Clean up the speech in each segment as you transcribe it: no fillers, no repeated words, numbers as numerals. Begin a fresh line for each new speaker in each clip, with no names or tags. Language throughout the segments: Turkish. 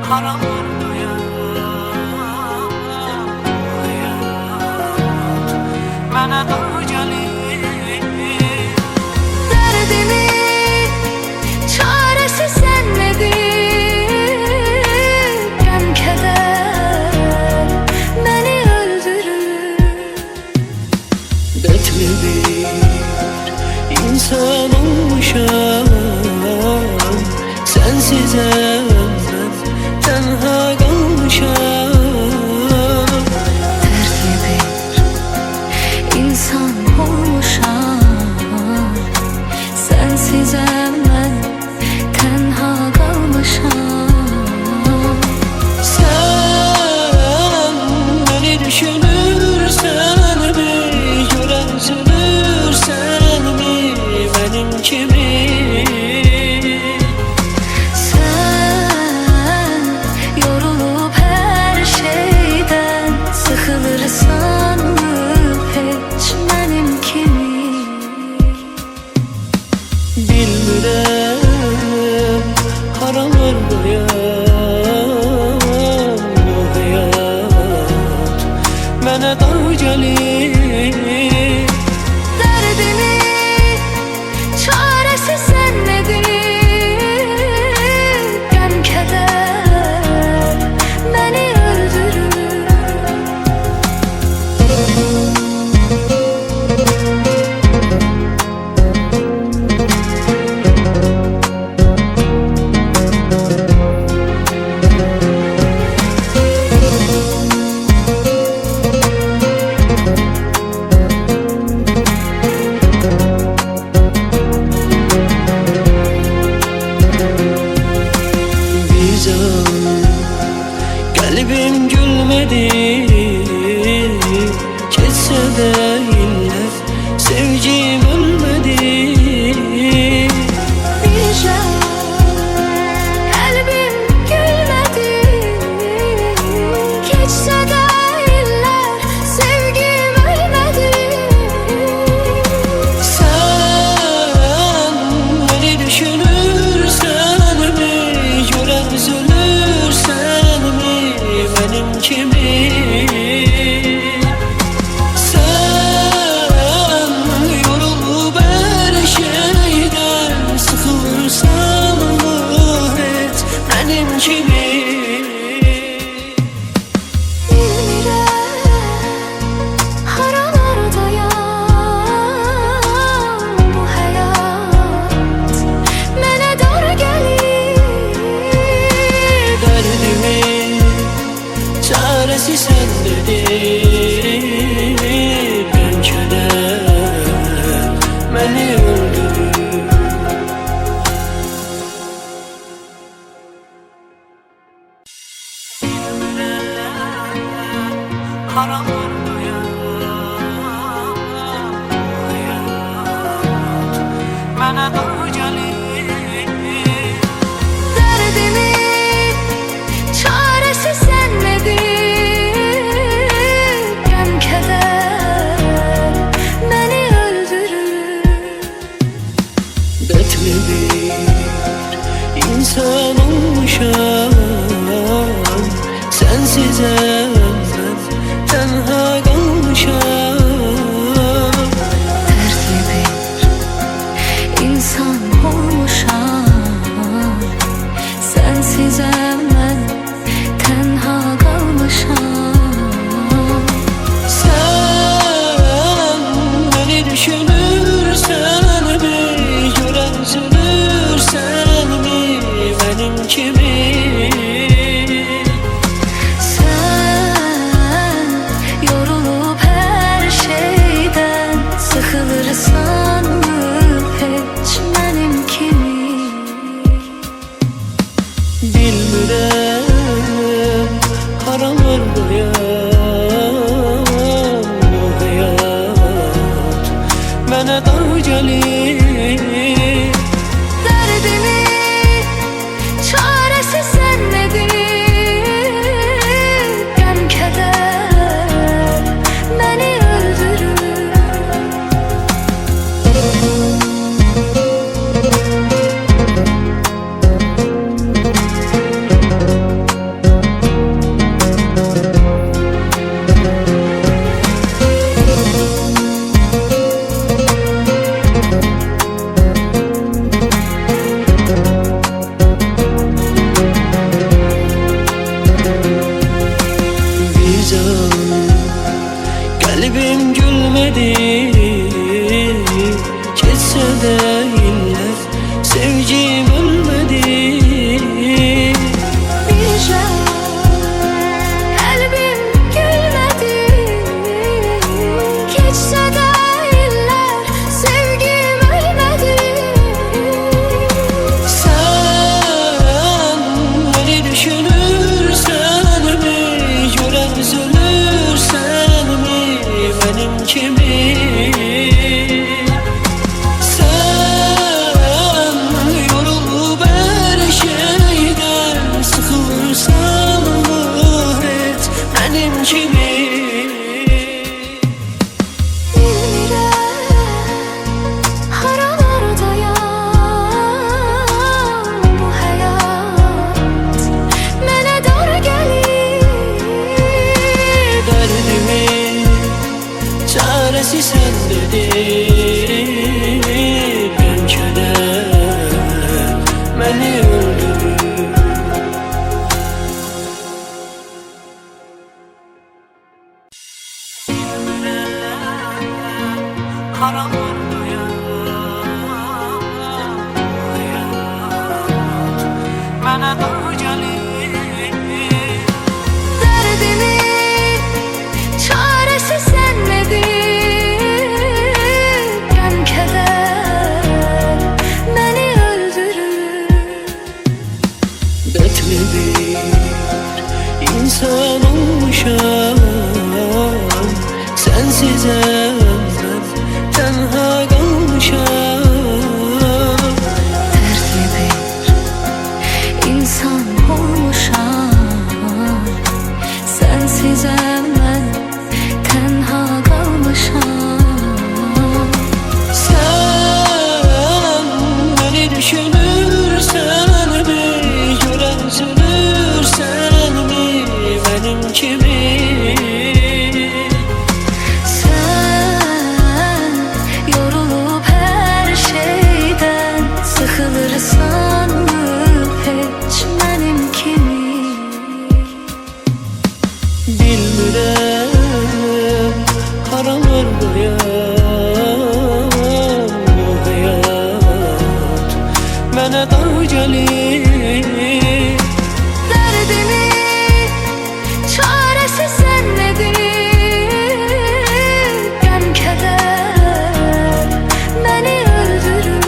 karanlığa mənə dar gəlir.
Derdimin çaresi sen nedir? Gəm keder beni öldürür.
Dertli bir insan olmuşam, sensiz ben tenha kalmışam.
Dertli bir insan olmuşam, sensiz ben tenha kalmışam.
Sen beni düşünürsen mi, gören üzülürsen mi benim kimi?
Sen yorulup her şeyden sıkılırsan mı hiç benim kimi?
Bilmirəm haralardayam, bu hayat mənə dar gəlir.
Derdimin çaresi sen nedir? Gəm keder beni öldürür.
Bir an kalbim gülmedi, geçse de iller sevgim ölmedi.
Bir can kalbim gülmedi, geçse de iller sevgim ölmedi.
Sen beni düşünürsen mi, gören üzülürsen mi benim kimi? Sen yorulup her şeyden sıkılırsan mı hiç benim kimi?
Bilmirəm haralardayam, bu hayat mənə dar gəlir.
Derdimin çaresi sendedir. Ben keder beni öldürür. Karanlığa mənə dar gəlir.
Derdimin çaresi sen nedir? Gəm keder beni öldürür.
Dertli bir insan olmuşam, sensiz ben tenha kalmışam.
Dertli bir insan olmuşam, sensiz ben tenha kalmışam.
Sen beni düşünürsen mi, gören üzülürsen mi benim kimi?
Sen yorulup her şeyden sıkılırsan mı hiç benim kimi?
Bilmirəm haralardayam, bu hayat mənə dar gəlir.
Derdimin çaresi
sevdiğim ölmedi.
Nice kalbim gülmedi. Geçse de iller sevgim ölmedi.
Sen beni düşünürsen mi, gören üzülürsen mi benim kimi? Sen yorulup her şeyden sıkılırsan et benim kimi?
Bilmirəm haralardayam, bu həyat mənə dar gəlir.
Derdimin çaresi sendedir. Ben keder beni öldürür. Karalardayım, hayat bana dar gelir.
Derdimin çaresi sendedir. Gəm kədər məni öldürür.
Dertli bir insan olmuşam, sensiz ben tenha kalmışam.
Dertli bir insan olmuşam, sensiz mən tənha qalmışam.
Sen beni düşünürsen mi, gören üzülürsen mi benim kimi?
Sen yorulup her şeyden sıkılırsan mı hiç benim kimi?
Bilmirəm haralardayam, bu hayat mənə dar gəlir.
Derdimin çaresi sendedir. Gəm kədər məni öldürür.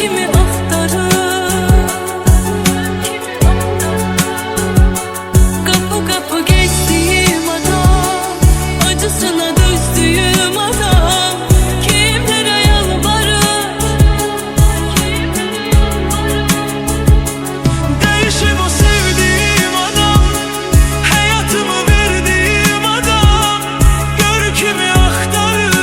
kimi axtarır. Qapı qapı geçtiğim adam, acısına dözdüğüm adam, kimlere yalvarır.
Değişim o sevdiğim adam, hayatımı verdiğim adam, gör kimi axtarır.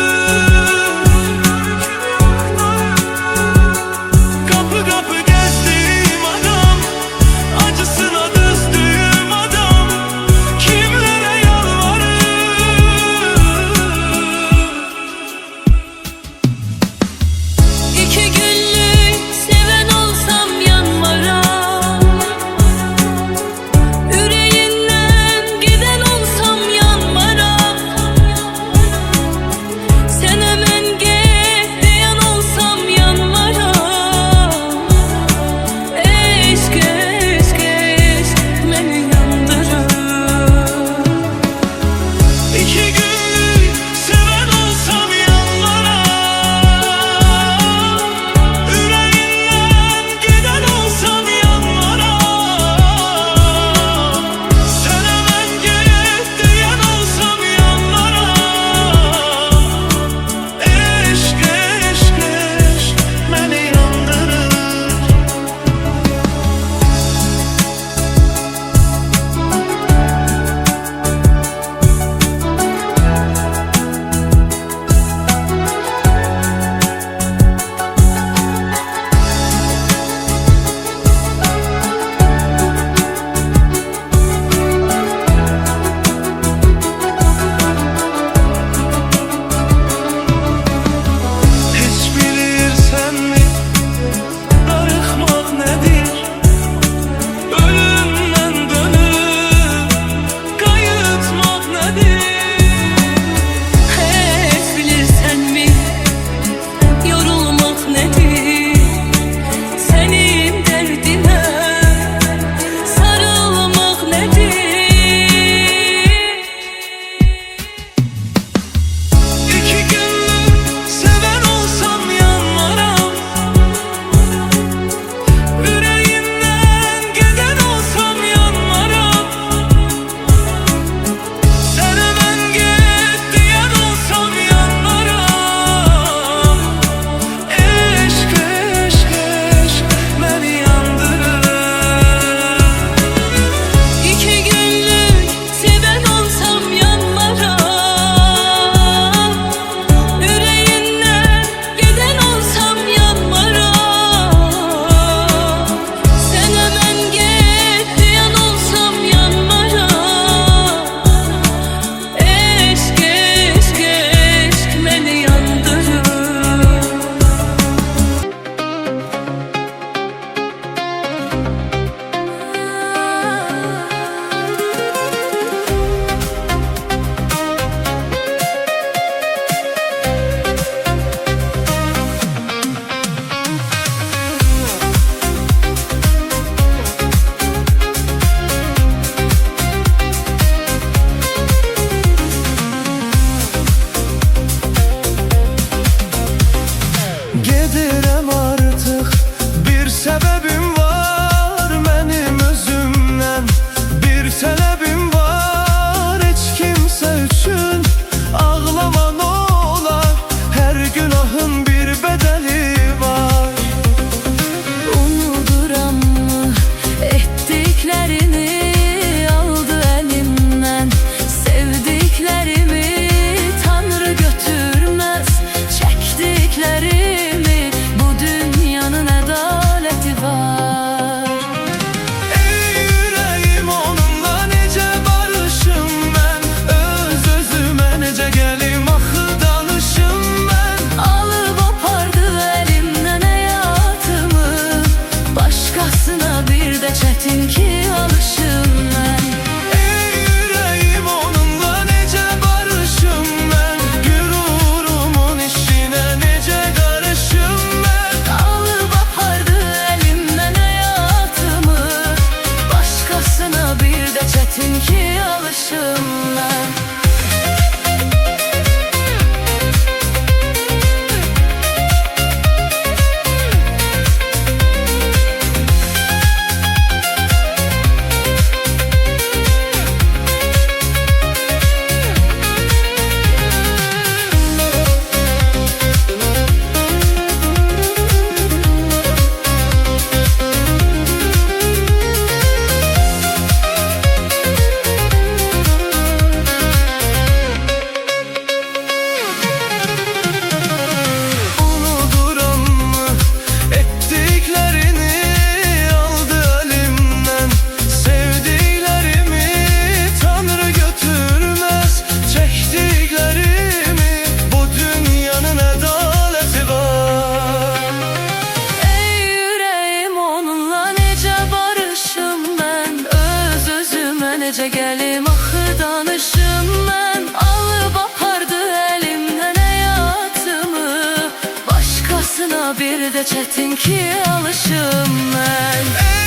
gece gelim axı danışım mən. Alıb apardı elimdən həyatımı, başqasına bir də çətin ki alışım mən.